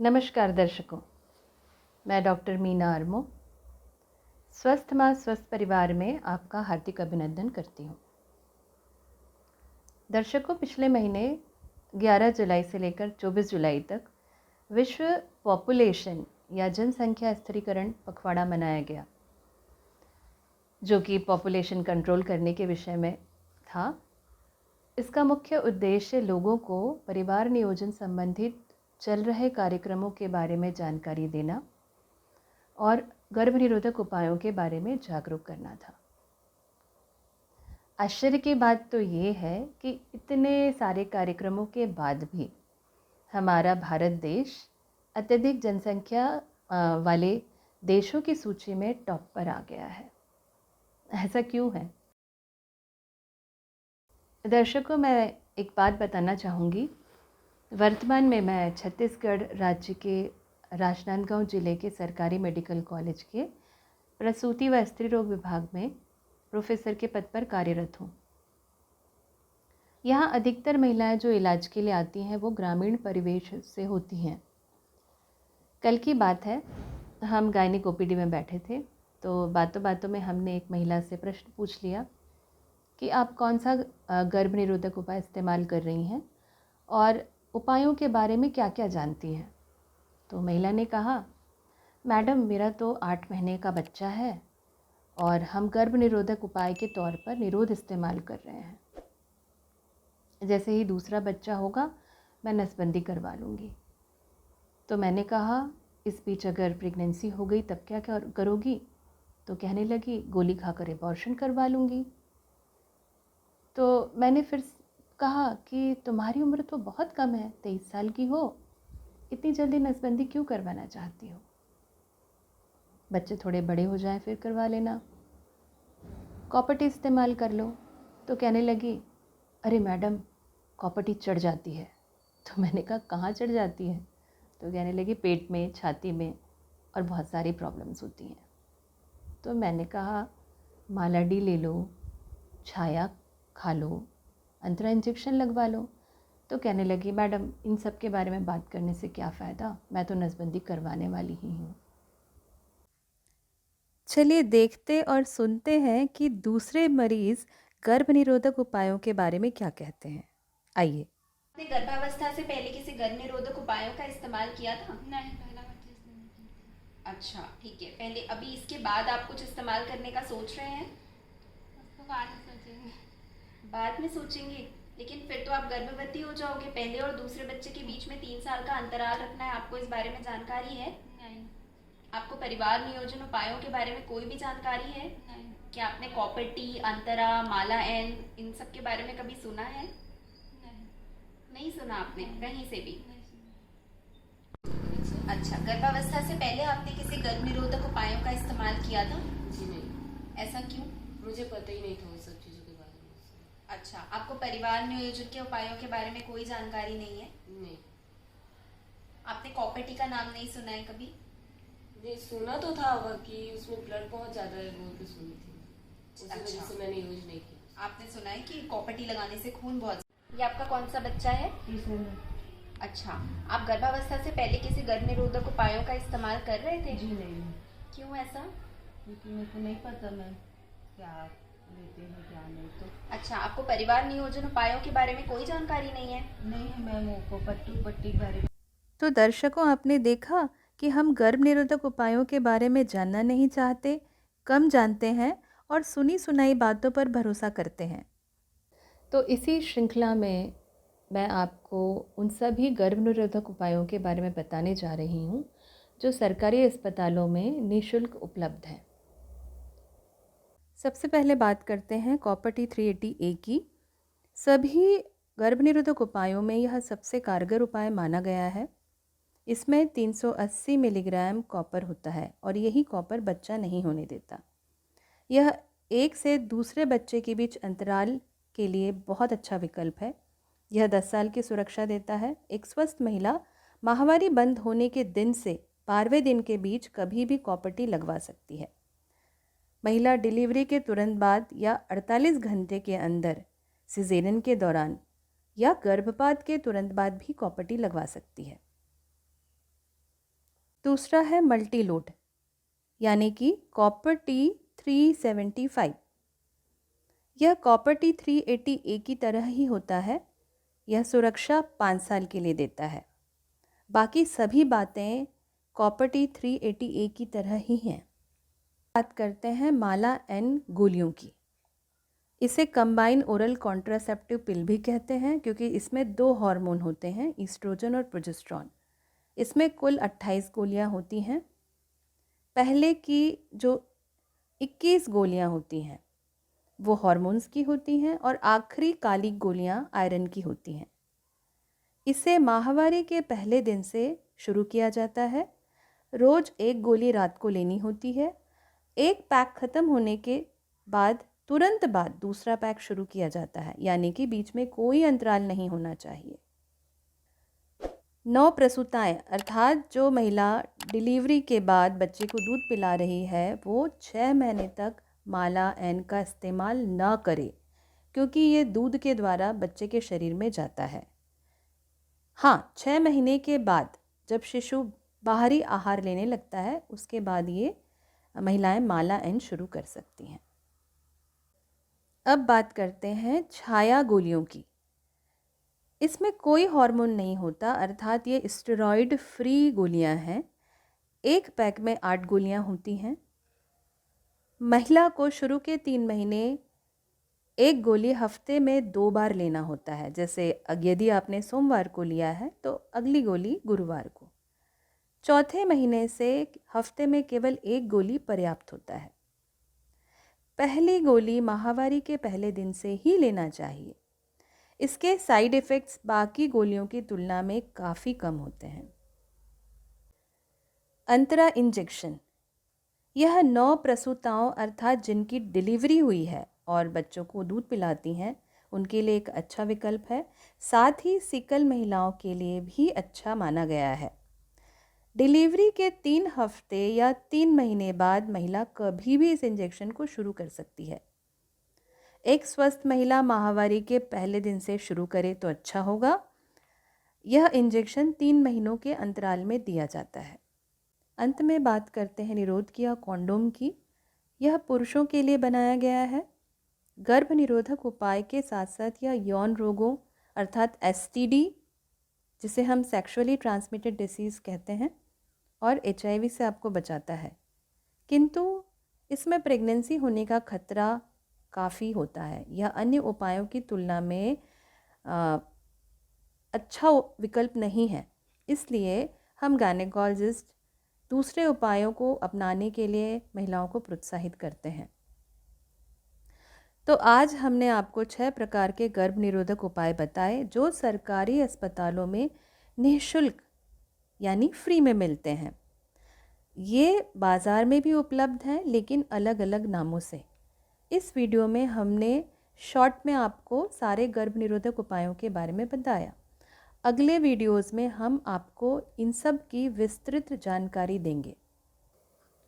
नमस्कार दर्शकों, मैं डॉक्टर मीना आर्मो स्वस्थ माँ स्वस्थ परिवार में आपका हार्दिक अभिनंदन करती हूँ। दर्शकों, पिछले महीने 11 जुलाई से लेकर 24 जुलाई तक विश्व पॉपुलेशन या जनसंख्या स्थिरीकरण पखवाड़ा मनाया गया, जो कि पॉपुलेशन कंट्रोल करने के विषय में था। इसका मुख्य उद्देश्य लोगों को परिवार नियोजन संबंधित चल रहे कार्यक्रमों के बारे में जानकारी देना और गर्भ निरोधक उपायों के बारे में जागरूक करना था। आश्चर्य की बात तो ये है कि इतने सारे कार्यक्रमों के बाद भी हमारा भारत देश अत्यधिक जनसंख्या वाले देशों की सूची में टॉप पर आ गया है। ऐसा क्यों है? दर्शकों, मैं एक बात बताना चाहूँगी। वर्तमान में मैं छत्तीसगढ़ राज्य के राजनांदगांव जिले के सरकारी मेडिकल कॉलेज के प्रसूति व स्त्री रोग विभाग में प्रोफेसर के पद पर कार्यरत हूँ। यहाँ अधिकतर महिलाएं जो इलाज के लिए आती हैं वो ग्रामीण परिवेश से होती हैं। कल की बात है, हम गायनिक ओपीडी में बैठे थे, तो बातों बातों में हमने एक महिला से प्रश्न पूछ लिया कि आप कौन सा गर्भ निरोधक उपाय इस्तेमाल कर रही हैं और उपायों के बारे में क्या क्या जानती हैं। तो महिला ने कहा, मैडम मेरा तो 8 महीने का बच्चा है और हम गर्भ निरोधक उपाय के तौर पर निरोध इस्तेमाल कर रहे हैं। जैसे ही दूसरा बच्चा होगा मैं नसबंदी करवा लूँगी। तो मैंने कहा, इस बीच अगर प्रेगनेंसी हो गई तब क्या करोगी? तो कहने लगी, गोली खाकर एबॉर्शन करवा लूँगी। तो मैंने फिर कहा कि तुम्हारी उम्र तो बहुत कम है, 23 साल की हो, इतनी जल्दी नसबंदी क्यों करवाना चाहती हो? बच्चे थोड़े बड़े हो जाएं फिर करवा लेना, कॉपर्टी इस्तेमाल कर लो। तो कहने लगी, अरे मैडम कॉपर्टी चढ़ जाती है। तो मैंने कहा, कहाँ चढ़ जाती है? तो कहने लगी, पेट में, छाती में और बहुत सारी प्रॉब्लम्स होती हैं। तो मैंने कहा, माला डी ले लो, छाया खा लो, अंतरा इंजेक्शन लगवा लो। तो कहने लगी, मैडम इन सब के बारे में बात करने से क्या फ़ायदा, मैं तो नसबंदी करवाने वाली ही हूँ। चलिए देखते और सुनते हैं कि दूसरे मरीज़ गर्भ निरोधक उपायों के बारे में क्या कहते हैं। आइए। आपने गर्भावस्था से पहले किसी गर्भ निरोधक उपायों का इस्तेमाल किया था? नहीं, पहला बच्चा इस्तेमाल किया। अच्छा, ठीक है। पहले अभी इसके बाद आप कुछ इस्तेमाल करने का सोच रहे हैं? उसको बाद में सोचेंगे। बाद में सोचेंगे, लेकिन फिर तो आप गर्भवती हो जाओगे। पहले और दूसरे बच्चे के बीच में 3 साल का अंतराल रखना है। आपको इस बारे में जानकारी है? नहीं। आपको परिवार नियोजन उपायों के बारे में कोई भी जानकारी है? नहीं। क्या आपने कॉपर टी, अंतरा, माला एन इन सब के बारे में कभी सुना है? नहीं। नहीं सुना आपने कहीं से भी? नहीं सुना। अच्छा, गर्भावस्था से पहले आपने किसी गर्भ निरोधक उपायों का इस्तेमाल किया था? जी नहीं, ऐसा क्यों? मुझे पता ही नहीं था उन सब चीज़ों के बारे में। अच्छा, आपको परिवार नियोजन के उपायों के बारे में कोई जानकारी नहीं है? नहीं। आपने कॉपर टी का नाम नहीं सुना है कभी? नहीं, सुना तो था कि उसमें ब्लड बहुत ज़्यादा है बोल के सुनी थी, उसी वजह अच्छा। से मैंने यूज नहीं किया। आपने सुना है कि कॉपर टी लगाने से खून बहुत। ये आपका कौन सा बच्चा है? अच्छा, आप गर्भावस्था से पहले किसी गर्भ निरोधक उपायों का इस्तेमाल कर रहे थे? जी नहीं, क्यों ऐसा? क्योंकि मेरे को नहीं पता मैं क्या लेते हैं क्या नहीं। तो अच्छा, आपको परिवार नियोजन उपायों के बारे में कोई जानकारी नहीं है? नहीं है मैम, वो पट्टी के बारे में। तो दर्शकों, आपने देखा कि हम गर्भ निरोधक उपायों के बारे में जानना नहीं चाहते, कम जानते हैं और सुनी सुनाई बातों पर भरोसा करते हैं। तो इसी श्रृंखला में मैं आपको उन सभी गर्भ निरोधक उपायों के बारे में बताने जा रही हूँ जो सरकारी अस्पतालों में निःशुल्क उपलब्ध हैं। सबसे पहले बात करते हैं कॉपर टी 380A की। सभी गर्भ निरोधक उपायों में यह सबसे कारगर उपाय माना गया है। इसमें 380 मिलीग्राम कॉपर होता है और यही कॉपर बच्चा नहीं होने देता। यह एक से दूसरे बच्चे के बीच अंतराल के लिए बहुत अच्छा विकल्प है। यह 10 साल की सुरक्षा देता है। एक स्वस्थ महिला माहवारी बंद होने के दिन से 12वें दिन के बीच कभी भी कॉपर टी लगवा सकती है। महिला डिलीवरी के तुरंत बाद या 48 घंटे के अंदर, सिजेरियन के दौरान या गर्भपात के तुरंत बाद भी कॉपर टी लगवा सकती है। दूसरा है मल्टी लोड यानी कि कॉपर T375। यह कॉपर T380A की तरह ही होता है। यह सुरक्षा 5 साल के लिए देता है। बाकी सभी बातें कॉपर T380A की तरह ही हैं। बात करते हैं माला एन गोलियों की। इसे कंबाइन ओरल कॉन्ट्रासेप्टिव पिल भी कहते हैं क्योंकि इसमें 2 हार्मोन होते हैं, ईस्ट्रोजन और प्रोजेस्टेरॉन। इसमें कुल 28 गोलियां होती हैं। पहले की जो 21 गोलियां होती हैं वो हार्मोन्स की होती हैं और आखिरी काली गोलियां आयरन की होती हैं। इसे माहवारी के पहले दिन से शुरू किया जाता है। रोज़ 1 गोली रात को लेनी होती है। एक पैक ख़त्म होने के बाद तुरंत बाद दूसरा पैक शुरू किया जाता है, यानी कि बीच में कोई अंतराल नहीं होना चाहिए। नवप्रसूताएं अर्थात जो महिला डिलीवरी के बाद बच्चे को दूध पिला रही है वो 6 महीने तक माला एन का इस्तेमाल ना करे क्योंकि ये दूध के द्वारा बच्चे के शरीर में जाता है। हाँ, 6 महीने के बाद जब शिशु बाहरी आहार लेने लगता है उसके बाद ये महिलाएं माला एन शुरू कर सकती हैं। अब बात करते हैं छाया गोलियों की। इसमें कोई हार्मोन नहीं होता अर्थात ये स्टेरॉइड फ्री गोलियां हैं। एक पैक में 8 गोलियां होती हैं। महिला को शुरू के 3 महीने 1 गोली हफ्ते में 2 बार लेना होता है। जैसे यदि आपने सोमवार को लिया है तो अगली गोली गुरुवार को। चौथे महीने से हफ्ते में केवल 1 गोली पर्याप्त होता है। पहली गोली माहवारी के पहले दिन से ही लेना चाहिए। इसके साइड इफ़ेक्ट्स बाकी गोलियों की तुलना में काफ़ी कम होते हैं। अंतरा इंजेक्शन, यह नवप्रसूताओं अर्थात जिनकी डिलीवरी हुई है और बच्चों को दूध पिलाती हैं उनके लिए एक अच्छा विकल्प है। साथ ही सिकल महिलाओं के लिए भी अच्छा माना गया है। डिलीवरी के 3 हफ्ते या 3 महीने बाद महिला कभी भी इस इंजेक्शन को शुरू कर सकती है। एक स्वस्थ महिला माहवारी के पहले दिन से शुरू करे तो अच्छा होगा। यह इंजेक्शन 3 महीनों के अंतराल में दिया जाता है। अंत में बात करते हैं निरोध या कॉन्डोम की। यह पुरुषों के लिए बनाया गया है। गर्भ निरोधक उपाय के साथ साथ यह यौन रोगों अर्थात STD जिसे हम सेक्सुअली ट्रांसमिटेड डिसीज़ कहते हैं और HIV से आपको बचाता है। किंतु इसमें प्रेगनेंसी होने का खतरा काफ़ी होता है। यह अन्य उपायों की तुलना में अच्छा विकल्प नहीं है। इसलिए हम गायनेकोलॉजिस्ट दूसरे उपायों को अपनाने के लिए महिलाओं को प्रोत्साहित करते हैं। तो आज हमने आपको 6 प्रकार के गर्भ निरोधक उपाय बताए जो सरकारी अस्पतालों में निःशुल्क यानी फ्री में मिलते हैं। ये बाज़ार में भी उपलब्ध हैं लेकिन अलग अलग नामों से। इस वीडियो में हमने शॉर्ट में आपको सारे गर्भ निरोधक उपायों के बारे में बताया। अगले वीडियोस में हम आपको इन सब की विस्तृत जानकारी देंगे।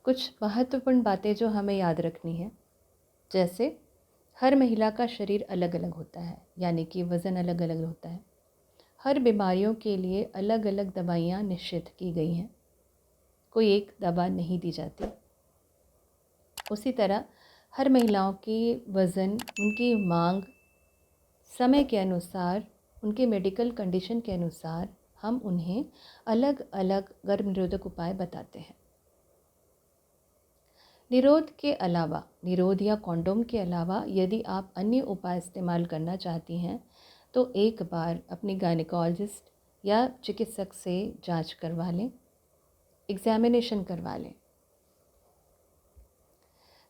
कुछ महत्वपूर्ण बातें जो हमें याद रखनी है, जैसे हर महिला का शरीर अलग अलग होता है यानी कि वज़न अलग अलग होता है। हर बीमारियों के लिए अलग अलग दवाइयाँ निश्चित की गई हैं, कोई एक दवा नहीं दी जाती। उसी तरह हर महिलाओं की वज़न, उनकी मांग, समय के अनुसार, उनके मेडिकल कंडीशन के अनुसार हम उन्हें अलग अलग गर्भ निरोधक उपाय बताते हैं। निरोध या कॉन्डोम के अलावा यदि आप अन्य उपाय इस्तेमाल करना चाहती हैं तो एक बार अपनी गायनेकोलॉजिस्ट या चिकित्सक से जांच करवा लें, एग्जामिनेशन करवा लें।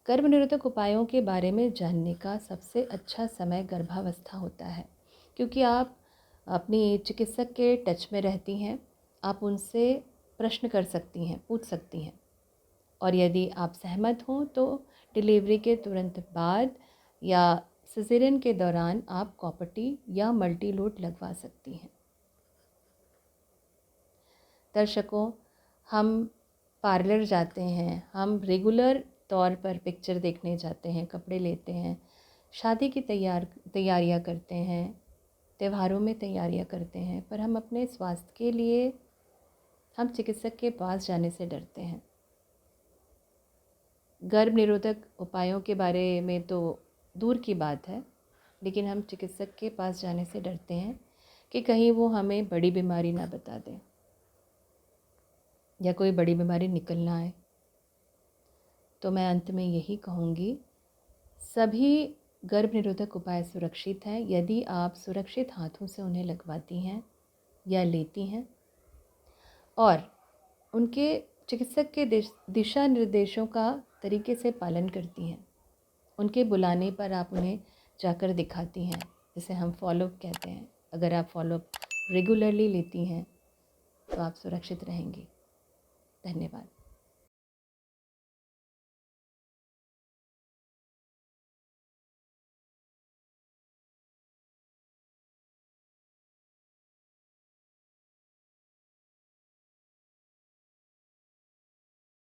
गर्भ निरोधक उपायों के बारे में जानने का सबसे अच्छा समय गर्भावस्था होता है क्योंकि आप अपनी चिकित्सक के टच में रहती हैं, आप उनसे प्रश्न कर सकती हैं, पूछ सकती हैं और यदि आप सहमत हों तो डिलीवरी के तुरंत बाद या सिजेरियन के दौरान आप कॉपर या मल्टी लोड लगवा सकती हैं। दर्शकों, हम पार्लर जाते हैं, हम रेगुलर तौर पर पिक्चर देखने जाते हैं, कपड़े लेते हैं, शादी की तैयारियां करते हैं, त्योहारों में तैयारियां करते हैं, पर हम अपने स्वास्थ्य के लिए हम चिकित्सक के पास जाने से डरते हैं। गर्भ निरोधक उपायों के बारे में तो दूर की बात है, लेकिन हम चिकित्सक के पास जाने से डरते हैं कि कहीं वो हमें बड़ी बीमारी ना बता दें या कोई बड़ी बीमारी निकल ना आए। तो मैं अंत में यही कहूँगी, सभी गर्भ निरोधक उपाय सुरक्षित हैं यदि आप सुरक्षित हाथों से उन्हें लगवाती हैं या लेती हैं और उनके चिकित्सक के दिशा निर्देशों का तरीके से पालन करती हैं। उनके बुलाने पर आप उन्हें जाकर दिखाती हैं, जिसे हम फॉलोअप कहते हैं। अगर आप फॉलोअप रेगुलरली लेती हैं तो आप सुरक्षित रहेंगी। धन्यवाद।